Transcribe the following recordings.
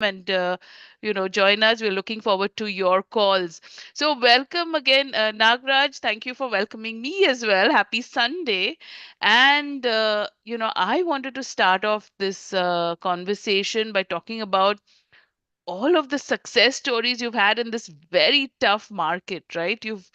and join us. We're looking forward to your calls. So welcome again, Nagraj. Thank you for welcoming me as well. Happy Sunday. And I wanted to start off this conversation by talking about all of the success stories you've had in this very tough market, right? You've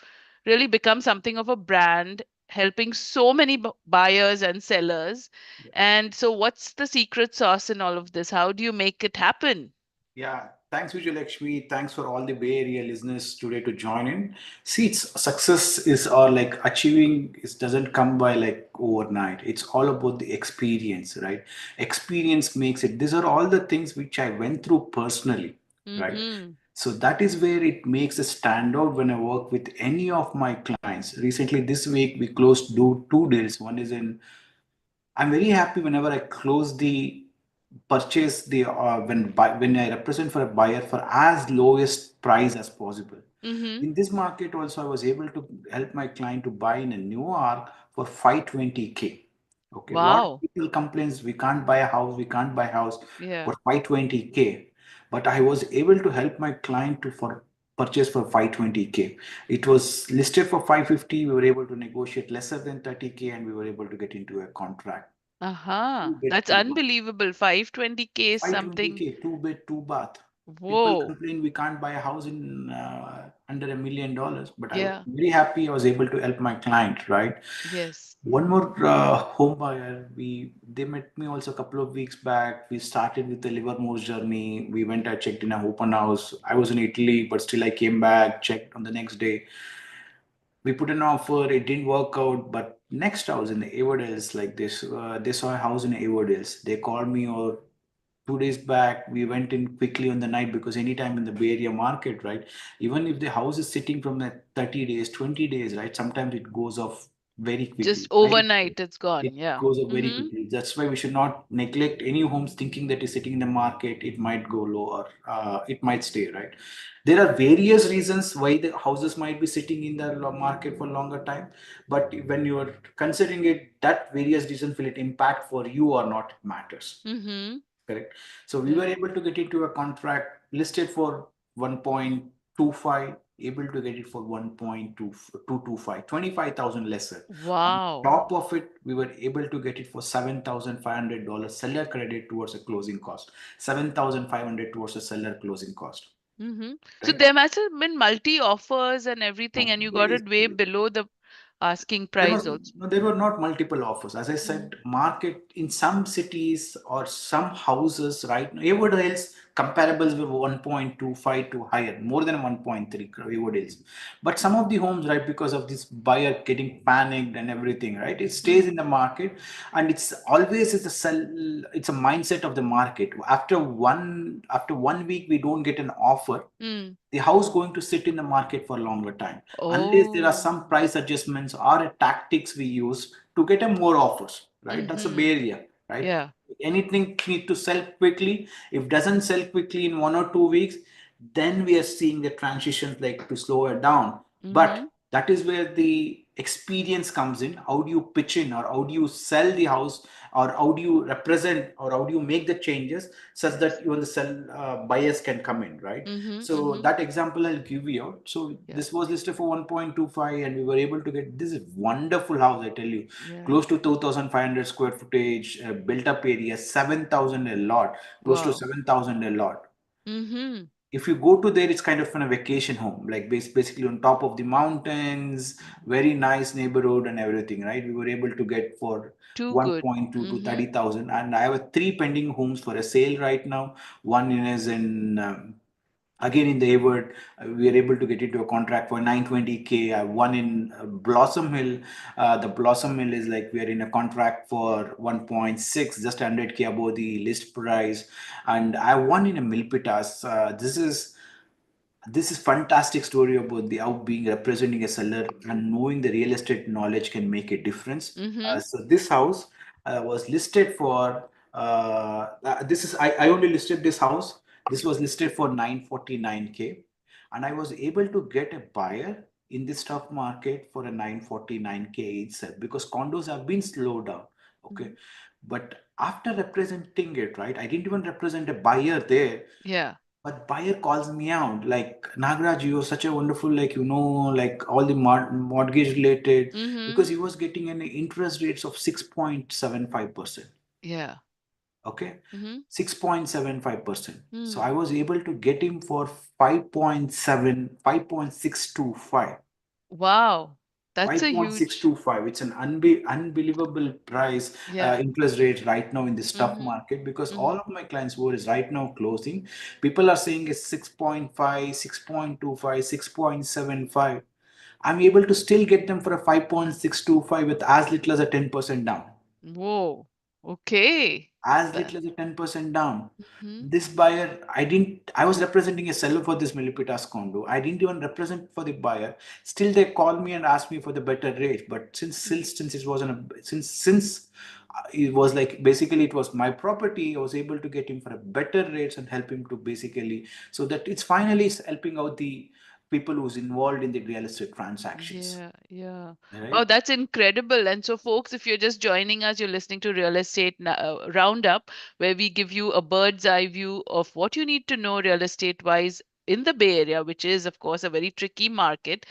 really become something of a brand, helping so many buyers and sellers. And so, what's the secret sauce in all of this? How do you make it happen? Yeah, thanks, Vijay. Thanks for all the Bay Area listeners today to join in. See, it's success is or like achieving it doesn't come by like overnight. It's all about the experience, right? Experience makes it. These are all the things which I went through personally, right? Mm-hmm. So that is where it makes a standout when I work with any of my clients. Recently, this week we closed two deals. One is in I'm very happy whenever I close the purchase the when I represent for a buyer for as lowest price as possible. Mm-hmm. In this market also I was able to help my client to buy in a new arc for 520K. Okay, a lot of Wow. people complains we can't buy a house, we can't buy a house Yeah. for 520K. But I was able to help my client to for purchase for 520K. It was listed for 550. We were able to negotiate lesser than 30K and we were able to get into a contract. Uh-huh. Two bed, That's two bath. unbelievable. 520K is something. 520K, two bed, two bath. People Whoa. complain we can't buy a house in under $1 million, but I was Yeah. very happy I was able to help my client, right? Yes. One more home buyer, they met me also a couple of weeks back. We started with the Livermore's journey. We went, I checked in a open house. I was in Italy, but still I came back, checked on the next day. We put an offer, it didn't work out, but next house in the Averdales, like this, they saw a house in Averdales. They called me or 2 days back, we went in quickly on the night because anytime in the Bay Area market, right? Even if the house is sitting from the 30 days, 20 days, right? Sometimes it goes off very Just quickly. Very quickly. overnight, it's It gone. Yeah. goes up very Mm-hmm. quickly. That's why we should not neglect any homes thinking that is sitting in the market. It might go low or it might stay, right? There are various reasons why the houses might be sitting in the market for longer time, but when you are considering it, that various reasons will it impact for you or not matters. Mm-hmm. Correct. So we were Yeah. able to get into a contract listed for 1.25, able to get it for 1.225, 25,000 lesser. On Wow. top of it, we were able to get it for $7,500 seller credit towards a closing cost. 7,500 towards a seller closing cost. Mm-hmm. So Correct. there must have been multi offers and everything, and you got There is it way below the asking There price was also. no, there were not multiple offers. As I Mm. said, market in some cities or some houses right now, everywhere else comparables with 1.25 to higher, more than 1.3 everywhere else. But some of the homes, right, because of this buyer getting panicked and everything, right, it stays Mm. in the market, and it's always is a sell. It's a mindset of the market. After one week, we don't get an offer, Mm. the house going to sit in the market for a longer time unless there are Oh. some price adjustments or a tactics we use to get a more offers, right? That's a Mm-hmm. barrier, right? Yeah. Anything need to sell quickly. If doesn't sell quickly in 1 or 2 weeks, then we are seeing the transition like to slow it down. Mm-hmm. But that is where the experience comes in. How do you pitch in, or how do you sell the house, or how do you represent, or how do you make the changes such that even the sell buyers can come in, right? Mm-hmm. So Mm-hmm. that example I'll give you out. So Yeah. this was listed for 1.25 and we were able to get this wonderful house, I tell you, Yeah. close to 2,500 square footage, built up area, 7,000 a lot, close to Wow. 7,000 a lot. Mm-hmm. If you go to there, it's kind of a vacation home, like basically on top of the mountains, very nice neighborhood and everything, right? We were able to get for Too good. 1.2 to Mm-hmm. 30,000, and I have a three pending homes for a sale right now. One is in again in the Hayward, we are able to get into a contract for 920K. One in Blossom Hill. The Blossom Hill is like we are in a contract for 1.6, just 100K above the list price. And I won in a Milpitas. This is fantastic story about the how being representing a seller and knowing the real estate knowledge can make a difference. Mm-hmm. So this house was listed for this is I only listed this house. This was listed for 949K, and I was able to get a buyer in the stock market for a 949K itself because condos have been slowed down. Okay, But after representing it, right, I didn't even represent a buyer there. Yeah. But buyer calls me out like, Nagaraj, you're such a wonderful, like, like all the mortgage related, Mm-hmm. because he was getting an interest rates of 6.75%. Yeah. Okay, Mm-hmm. 6.75%. So Mm. I was able to get him for 5.7, 5.625. Wow. That's a huge. 5.625. It's an unbelievable price, Yeah. interest rate right now in the stock Mm-hmm. market, because all Mm-hmm. of my clients who is right now closing, people are saying it's 6.5, 6.25, 6.75. I'm able to still get them for a 5.625 with as little as a 10% down. Whoa. Okay. As That. little as a 10% down. Mm-hmm. This buyer, I was representing a seller for this Milipitas condo. I didn't even represent for the buyer. Still, they called me and asked me for the better rate. But since it wasn't since it was like basically it was my property, I was able to get him for a better rates and help him to basically, so that it's finally helping out the people who's involved in the real estate transactions. Yeah, yeah. Wow, Right? that's incredible. And so, folks, if you're just joining us, you're listening to Real Estate Roundup, where we give you a bird's eye view of what you need to know real estate wise in the Bay Area, which is, of course, a very tricky market.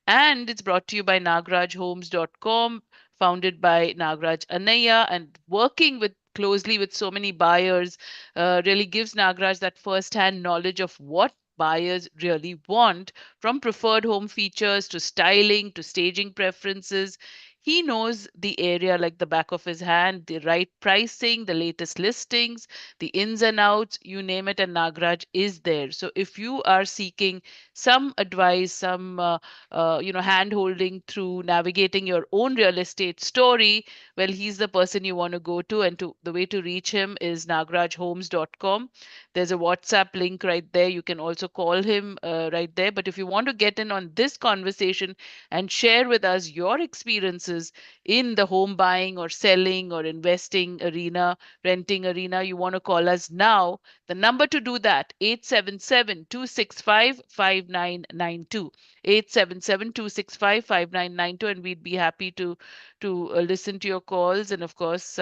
And it's brought to you by nagarajhomes.com, founded by Nagaraj Annaiah, and working with closely with so many buyers really gives Nagaraj that first-hand knowledge of what buyers really want, from preferred home features to styling to staging preferences. He knows the area like the back of his hand, the right pricing, the latest listings, the ins and outs, you name it, and Nagraj is there. So if you are seeking some advice, some hand holding through navigating your own real estate story, well, he's the person you want to go to. And the way to reach him is nagrajhomes.com. There's a WhatsApp link right there. You can also call him right there. But if you want to get in on this conversation and share with us your experiences in the home buying or selling or investing arena, renting arena, you want to call us now. The number to do that, 877-265-5992. 877-265-5992, and we'd be happy to listen to your calls. And of course,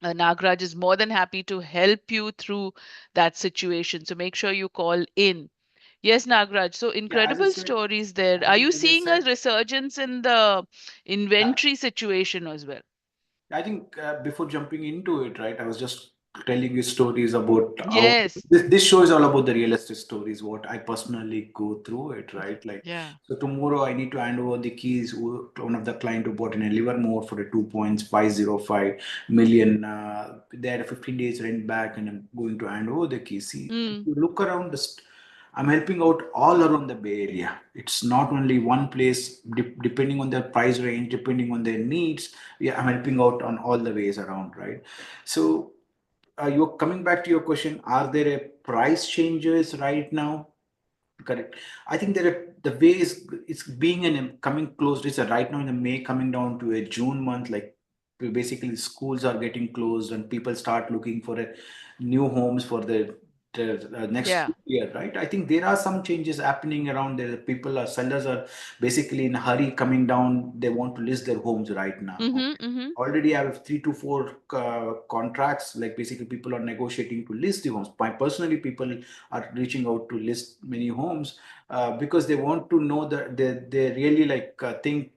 Nagraj is more than happy to help you through that situation. So make sure you call in. Yes, Nagraj. So Yeah, as I incredible said, stories there. I Are think you as I seeing a said, resurgence in the yeah, inventory situation as well? I think before jumping into it, right, I was just telling you stories about how Yes. this show is all about the real estate stories, what I personally go through it, right? Like, Yeah. so tomorrow I need to hand over the keys to one of the client who bought in a Livermore for a 2.505 million. They had a 15 days rent back, and I'm going to hand over the keys. See, if Mm. you look around I'm helping out all around the Bay Area. It's not only one place, depending on their price range, depending on their needs. Yeah, I'm helping out on all the ways around, right? So, you're coming back to your question: are there a price changes right now? Correct. I think that the way is it's being in coming closed. It's right now in the May coming down to a June month. Like basically, schools are getting closed and people start looking for a new homes for the next Yeah. school year. Right. I think there are some changes happening around there. People are sellers are basically in a hurry coming down. They want to list their homes right now. Mm-hmm. Okay. Mm-hmm. Already I have 3 to 4 contracts. Like basically, people are negotiating to list the homes. My personally, people are reaching out to list many homes because they want to know that they really like think,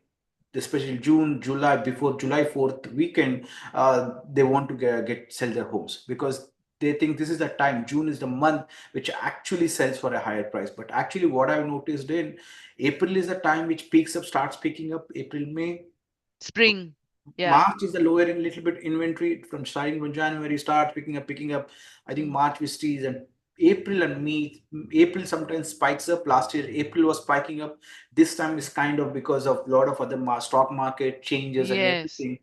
especially June, July, before July 4th weekend, they want to sell their homes because they think this is the time. June is the month which actually sells for a higher price. But actually, what I've noticed in April is the time which starts picking up. April, May. Spring. Yeah. March is the lower in little bit inventory from starting from January starts picking up. I think Mm. March we see and April and May. April sometimes spikes up. Last year April was spiking up. This time is kind of because of a lot of other stock market changes and Yes. everything.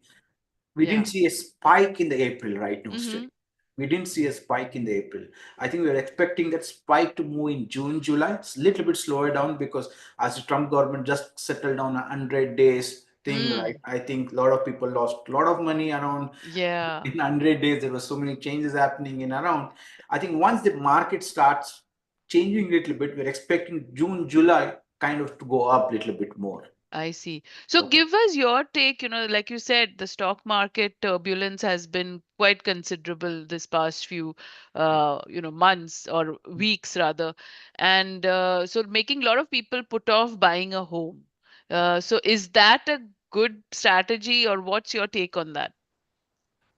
We didn't Yeah. see a spike in the April right now still. Mm-hmm. We didn't see a spike in the April. I think we were expecting that spike to move in June, July. It's a little bit slower down because as the Trump government just settled down a 100 days thing, right? Mm. I think a lot of people lost a lot of money around Yeah. in 100 days. There were so many changes happening in around. I think once the market starts changing a little bit, we're expecting June, July kind of to go up a little bit more. I see. So Okay. give us your take, like you said, the stock market turbulence has been quite considerable this past few, months or weeks rather. And so making a lot of people put off buying a home. So is that a good strategy, or what's your take on that?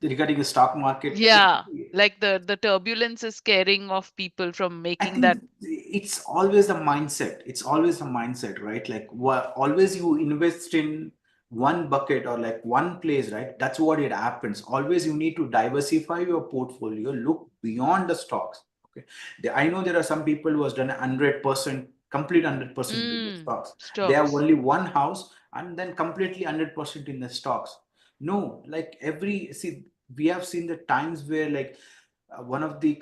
Regarding the stock market, Yeah, like the turbulence is scaring off people from I making think that. it's always a mindset. It's always a mindset, right? Like always you invest in one bucket or like one place, right? That's what it happens. Always you need to diversify your portfolio, look beyond the stocks. Okay. I know there are some people who has done 100%, complete 100% with the stocks. They have Stocks. only one house and then completely 100% in the stocks. No, like see, we have seen the times where like one of the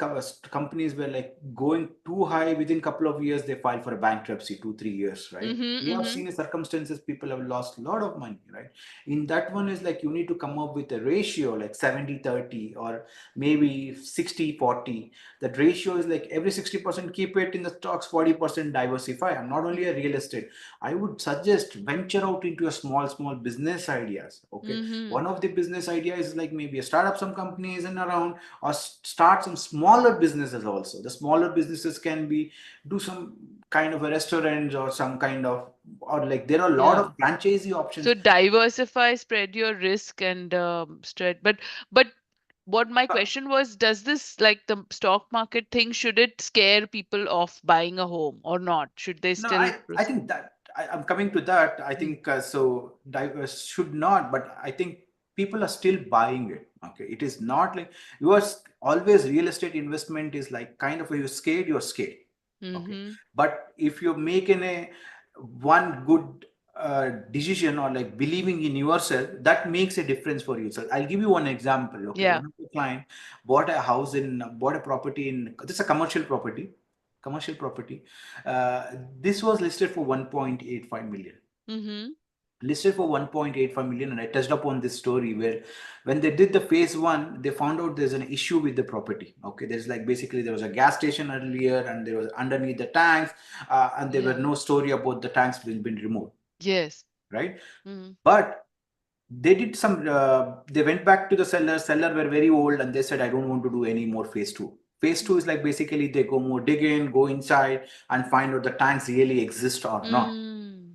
companies were like going too high. Within couple of years they filed for a bankruptcy, 2 3 years, right? Mm-hmm, We have mm-hmm. seen in circumstances people have lost a lot of money, right? In that one is like you need to come up with a ratio like 70/30 or maybe 60/40. That ratio is like every 60% keep it in the stocks, 40% diversify. I'm not only a real estate, I would suggest venture out into a small business ideas. Okay, Mm-hmm. one of the business ideas is like maybe a startup, some companies and around, or start some smaller businesses also. The smaller businesses can be do some kind of a restaurant or some kind of, or like there are a lot Yeah. of franchisee options. So diversify, spread your risk, and spread. But what my Uh, question was, does this, like the stock market thing, should it scare people off buying a home or not? Should they No, still I think that I'm coming to that. I Mm. think so diverse should not, but I think people are still buying it. Okay, it is not like you are always real estate investment is like kind of you're scared, you're scared. Okay, Mm-hmm. but if you're making a one good decision or like believing in yourself, that makes a difference for you. So I'll give you one example. Okay, Yeah. one of the client bought a property in, this is a commercial property. uh, this was listed for 1.85 million. Mm-hmm. Listed for 1.85 million, and I touched upon this story where when they did the phase one, they found out there's an issue with the property. Okay, there's like basically there was a gas station earlier, and there was underneath the tanks, and there were Yeah. no story about the tanks being been removed, Yes. right? Mm-hmm. But they did some. They went back to the seller. Seller were very old, and they said, "I don't want to do any more phase two." Phase two is like basically they go more dig in, go inside, and find out the tanks really exist or not, Mm.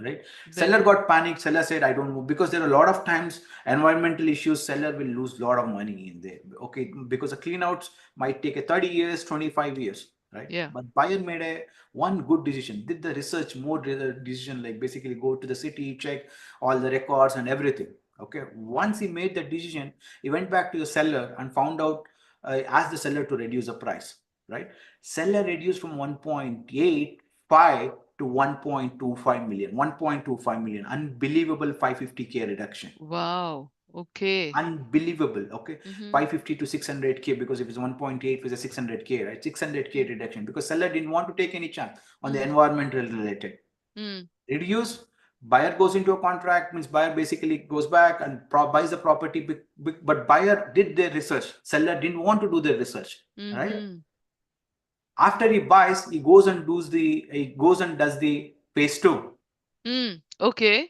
right? Seller Better. got panicked. Seller said, I don't move, because there are a lot of times environmental issues, seller will lose a lot of money in there. Okay, because the clean outs might take a 30 years, 25 years, right? Yeah. But buyer made a one good decision, did the research, more decision, like basically go to the city, check all the records and everything. Okay, once he made the decision, he went back to the seller and found out, asked the seller to reduce the price, right? Seller reduced from 1.85 to 1.25 million. 1.25 million, unbelievable. 550K reduction, Wow. Okay. unbelievable. Okay, Mm-hmm. 550 to 600K, because if it's 1.8 it's a 600K, right? 600K reduction, because seller didn't want to take any chance on the Mm. environmental related. Mm. Reduce, buyer goes into a contract, means buyer basically goes back and buys the property, but buyer did their research, seller didn't want to do their research, right? Mm-hmm. After he buys, he goes and does the phase two. Mm. Okay.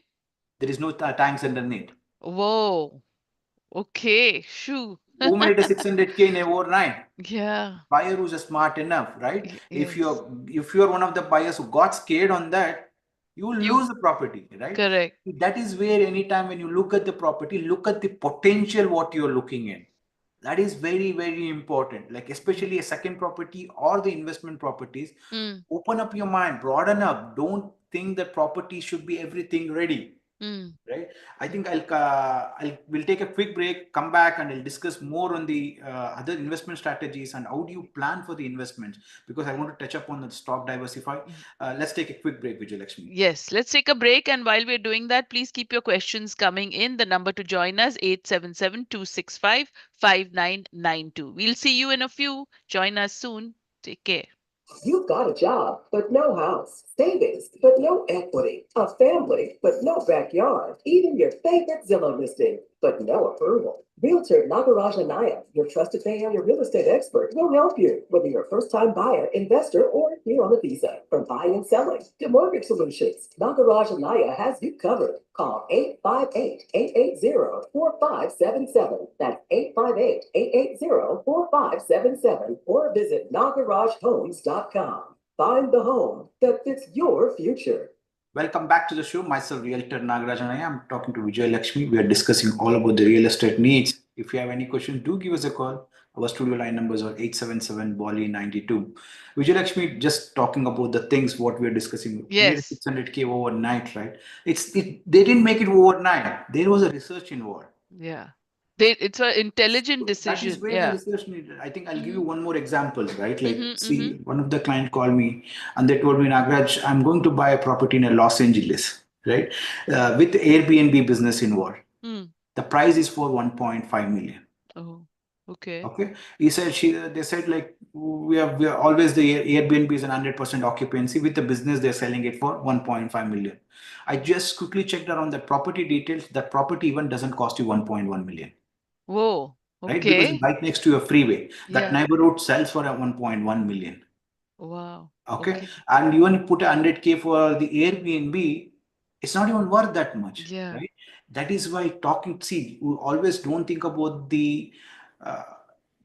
There is no tanks underneath. Whoa. Okay. Shoo. Who made a 600K in a overnight? Yeah. Buyer who's smart enough, right? If Yes. you're one of the buyers who got scared on that, you will You lose the property, right? correct. That is where anytime when you look at the property, look at the potential what you're looking in. That is very, very important. Like especially a second property or the investment properties, Mm. open up your mind, broaden up. Don't think that property should be everything ready, Mm. right? I think we'll take a quick break, come back, and I'll discuss more on the other investment strategies and how do you plan for the investments, because I want to touch up on the stock diversify. Y- Let's take a quick break, Vijayalakshmi. Yes, let's take a break. And while we're doing that, please keep your questions coming in. The number to join us, 877-265-5992. We'll see you in a few. Join us soon. Take care. You've got a job, but no house. Savings, but no equity. A family, but no backyard. Even your favorite Zillow listing, but no approval. Realtor Nagaraj Annaiah, your trusted Bay Area real estate expert, will help you, whether you're a first-time buyer, investor, or here on a visa. From buying and selling to mortgage solutions, Nagaraj Annaiah has you covered. Call 858-880-4577. That's 858-880-4577 or visit nagarajhomes.com. Find the home that fits your future. Welcome back to the show. Myself, Realtor Nagaraj Annaiah. I'm talking to Vijay Lakshmi. We are discussing all about the real estate needs. If you have any questions, do give us a call. Our studio line numbers are 877 Bali 92. Vijay Lakshmi, just talking about the things what we are discussing. Nearly Yes. 600K overnight, right? They didn't make it overnight. There was a research involved. Yeah. It's an intelligent So that is decision. where the Yeah. research needed. I think I'll give you Mhm. one more example, right? Like, Mhm. see, Mhm. one of the client called me and they told me, Nagraj, I'm going to buy a property in Los Angeles, right? With Airbnb business involved. Mm. The price is for 1.5 million. Oh. Okay. Okay. They said like we are always the Airbnb is an 100% occupancy with the business they're selling it for 1.5 million. I just quickly checked around the property details. That property even doesn't cost you 1.1 million, Whoa. right? Because Okay. it's right next to a freeway. That Yeah. neighborhood sells for a 1.1 million. Wow. Okay. Okay. And even put a 100K for the Airbnb, it's not even worth that much, Yeah. right? That is why talking, see, we always don't think about uh,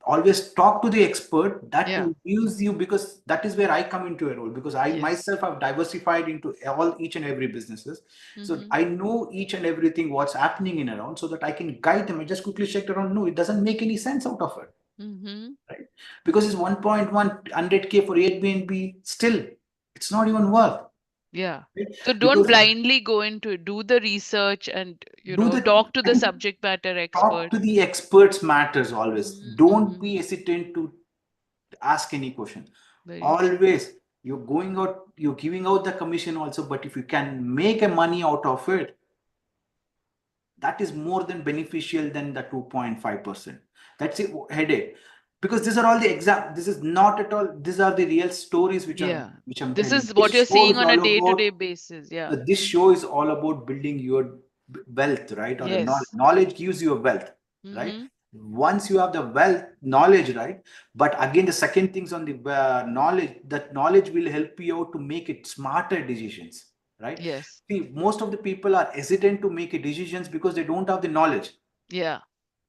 always talk to the expert that Yeah. will use you, because that is where I come into a role, because I Yes. myself have diversified into all each and every businesses. So Mhm. I know each and everything what's happening in around so that I can guide them. I just quickly checked around. No, it doesn't make any sense out of it, Mhm. right? Because it's 1.1 for Airbnb, still, it's not even worth, Yeah. right? So don't Because blindly go into it. Do the research and, do the, talk to I the think subject matter talk expert. to the experts matters always. Mhm. Don't Mhm. be hesitant to ask any question. Very true. Always, you're going out, you're giving out the commission also, but if you can make a money out of it, that is more than beneficial than the 2.5%. That's it, headache. Because these are all the exam. This is not at all. These are the real stories Yeah. which I'm This telling. is what This you're show seeing is on a all day-to-day about basis. Yeah. this show is all about building your wealth, right? Or a knowledge. Yes. Knowledge gives you a wealth, right? Mhm. Once you have the wealth, knowledge, right? But again, the second things on the knowledge, that knowledge will help you out to make it smarter decisions, right? Yes. See, most of the people are hesitant to make decisions because they don't have the knowledge. Yeah.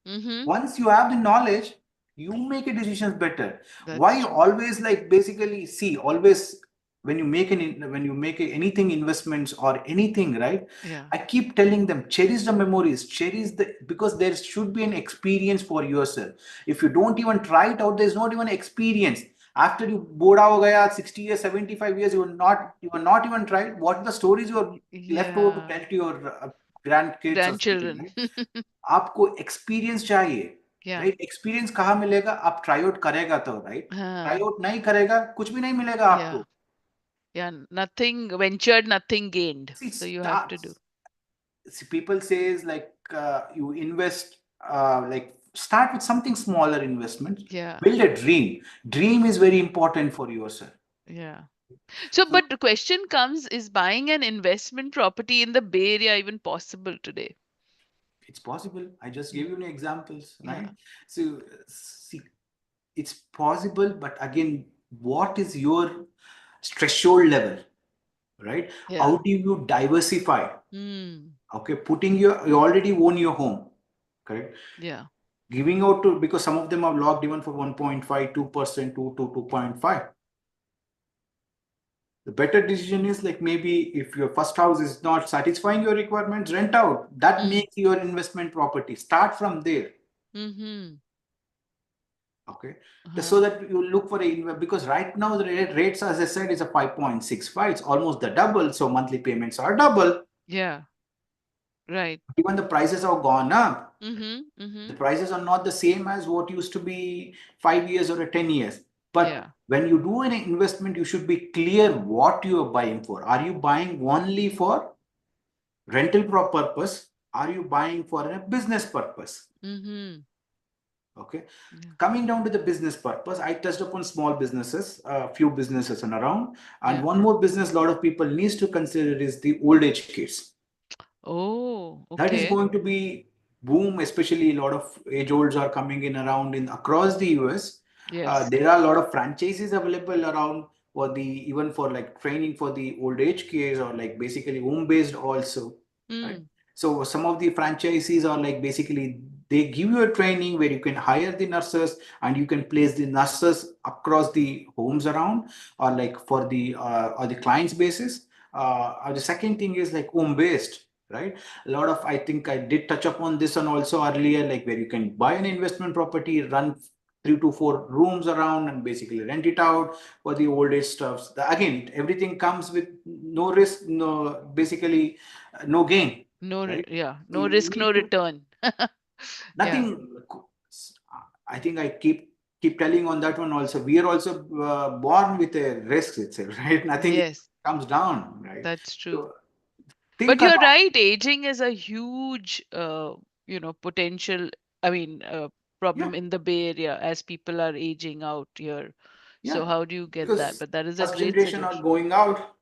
Mhm. Once you have the knowledge, you make a decisions better. That's Why true. always, like, basically, see, always when you make anything investments or anything, right? Yeah. I keep telling them, cherish the memories, cherish the, because there should be an experience for yourself. If you don't even try it out, there's not even experience. After you boda ho gaya 60 years, 75 years, you are not even tried. What are the stories you are left over to Yeah. tell to your grandkids or something, Grandchildren. right? आपको experience चाहिए, Yeah. Right? Experience कहाँ मिलेगा? आप try out करेगा तो, right? Try Uh, out नहीं करेगा, कुछ भी नहीं मिलेगा yeah. आपको. Yeah. Nothing ventured, nothing gained. See, So you have to do. people says like you invest, like start with something smaller investment, Yeah. build a dream. Dream is very important for yourself. Yeah. So, So but the question comes, is buying an investment property in the Bay Area even possible today? it's possible. I just gave Mm. you examples, Yeah. right? So see, it's possible, but again, what is your threshold level, right? Yeah. How do you diversify? Mm. Okay, putting you already own your home, correct? Yeah. Giving out to, because some of them are locked even for 1.5, 2%, 2 to 2.5. The better decision is like, maybe if your first house is not satisfying your requirements, rent out. That Mm. makes your investment property. Start from there. Mm-hmm. Okay. Uh-huh. So that you look for because right now the rates, as I said, is a 5.65. It's almost the double. So monthly payments are double. Yeah. Right. Even the prices have gone up. Mm-hmm. Mm-hmm. The prices are not the same as what used to be 5 years or 10 years. But Yeah. when you do an investment, you should be clear what you are buying for. Are you buying only for rental purpose? Are you buying for a business purpose? Mm-hmm. Okay. Yeah. Coming down to the business purpose, I touched upon small businesses, a few businesses and around. And Yeah. one more business a lot of people needs to consider is the old age kids. Oh, That is okay. going to be. boom, especially a lot of age olds are coming in around in across the US. Yes. There are a lot of franchises available around for the even for like training for the old age case or like basically home based also, right? Mm. So some of the franchises are like basically they give you a training where you can hire the nurses and you can place the nurses across the homes around or like for the or the clients basis. Or the second thing is like home based, right? A lot of, I think I did touch upon this and also earlier, like where you can buy an investment property, run 3 to 4 rooms around and basically rent it out for the old age stuffs. Again, everything comes with no risk, no basically no gain, right? Yeah, So no you risk, no need to return. Yeah. nothing. I think I keep telling on that one also. We are also born with a risk itself, right? Nothing Yes, comes down, right? that's true. So But think you're around. right, aging is a huge, potential, I mean, Yeah, problem in the Bay Area as people are aging out here. So yeah. how do you get that? Because But that is a first great generation are suggestion. going out,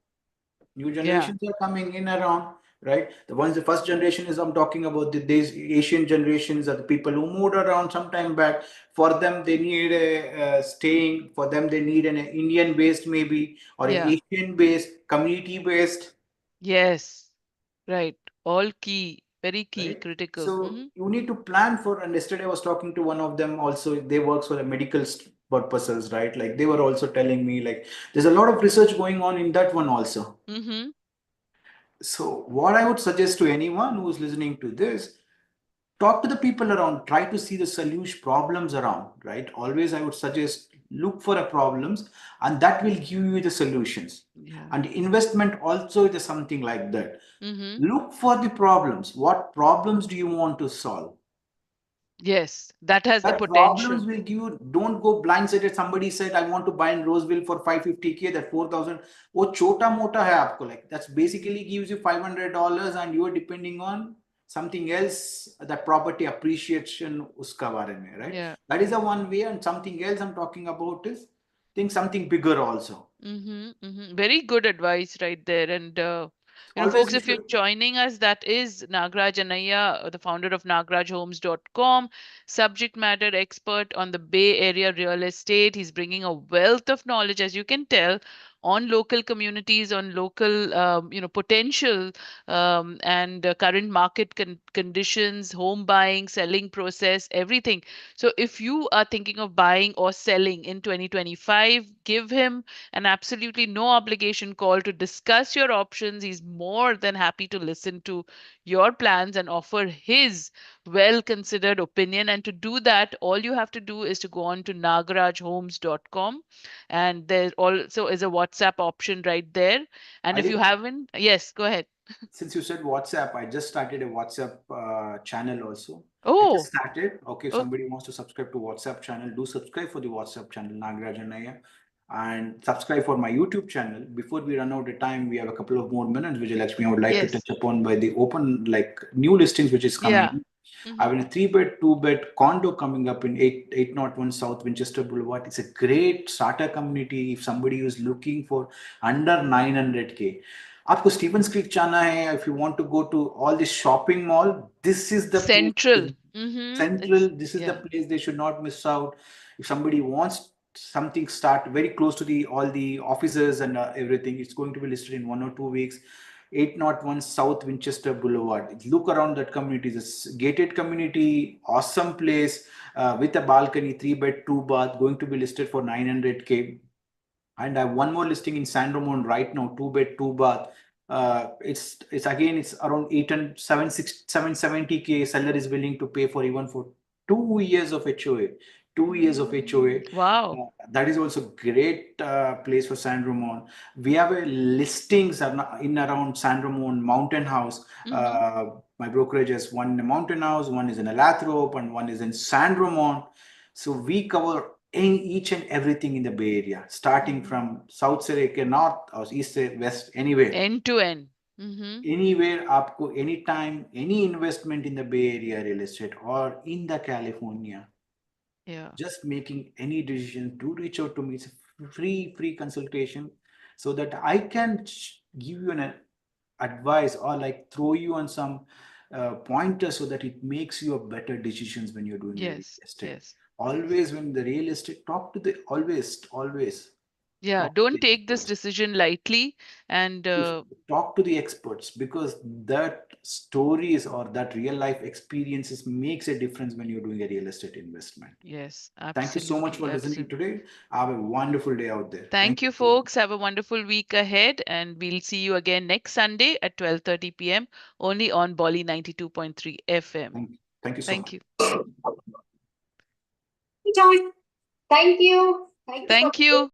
new Yeah, generations are coming in around, right? The first generation is I'm talking about these Asian generations are the people who moved around some time back. For them, they need a staying. For them, they need an Indian based maybe or an yeah, Asian based, community based, yes, right. All key, very key, right? critical. So you need to plan for. And yesterday I was talking to one of them. Also, they works for a medical purposes, right? Like they were also telling me like there's a lot of research going on in that one also. Mm-hmm. So, what I would suggest to anyone who's listening to this, talk to the people around, try to see the solution problems around, right? Always, I would suggest look for a problems, and that will give you the solutions. Yeah. And investment also is something like that. Mm-hmm. Look for the problems. What problems do you want to solve? Yes, that has the That potential. problems will give you, don't go blindsided. Somebody said, I want to buy in Roseville for 550K, that 4,000. वो छोटा मोटा है आपको, like that's basically gives you $500 and you are depending on something else, that property appreciation उसका बारे में, right? Yeah. That is the one way. And something else I'm talking about is think something bigger also. Mm-hmm, mm-hmm. Very good advice right there. And Always folks, you if you're should. joining us, that is Nagaraj Annaiah, the founder of nagarajhomes.com, subject matter expert on the Bay Area real estate. He's bringing a wealth of knowledge, as you can tell, on local communities, on local, potential, and current market conditions, home buying, selling process, everything. So if you are thinking of buying or selling in 2025, give him an absolutely no obligation call to discuss your options. He's more than happy to listen to your plans and offer his well considered opinion. And to do that, all you have to do is to go on to nagarajhomes.com. And there also is a WhatsApp option right there. And I if you did. haven't, yes, go ahead. Since you said WhatsApp, I just started a WhatsApp channel also. I just Oh, started. Okay, if oh, somebody wants to subscribe to WhatsApp channel, do subscribe for the WhatsApp channel, Nagaraj Annaiah, and subscribe for my YouTube channel. Before we run out of time, we have a couple of more minutes, which Lakshmi I would like to yes. touch upon by the open like new listings which is Yeah. coming. I Hmm. have a 3 bed, 2 bed condo coming up in 801 South Winchester Boulevard. It's a great starter community if somebody is looking for under 900K. आपको Stevens creek जाना है, if you want to go to all this shopping mall, this is the place. Central. Central, It's, this is the yeah. place they should not miss out. If somebody wants something start very close to the all the offices and everything, it's going to be listed in 1 or 2 weeks. 801 South Winchester Boulevard. Look around that community. It's a gated community, awesome place with a balcony, 3 bed, 2 bath, going to be listed for 900K. And I have one more listing in San Ramon right now, 2 bed, 2 bath. It's again it's around 770K. Seller is willing to pay for even for 2 years of HOA. 2 years of HOA. Wow. That is also great place for San Ramon. We have a listings in around San Ramon Mountain House. Hmm. My brokerage has one in a Mountain House, one is in a Lathrop, and one is in San Ramon. So we cover each and everything in the Bay Area, starting from South Side, North or East, West, anywhere. End to end. Hmm. Anywhere, आपको anytime, any investment in the Bay Area real estate or in the California, Yeah. just making any decision, do reach out to me. It's a free consultation so that I can give you an advice or like throw you on some pointers so that it makes you a better decisions when you're doing a real Yes, estate. yes, yes. Always when the real estate, talk to the always Yeah, talk to don't the take this experts. decision lightly. And Talk to the experts, because that stories or that real life experiences makes a difference when you're doing a real estate investment. yes, Thank you so much absolutely, for listening absolutely. today. Have a wonderful day out there. Thank Thank you, you. folks. Have a wonderful week ahead, and we'll see you again next Sunday at 12:30 p.m. only on Bolly 92.3 FM. Thank you so Thank much. you. Hey, Joey. Thank you. Thank you for Thank you.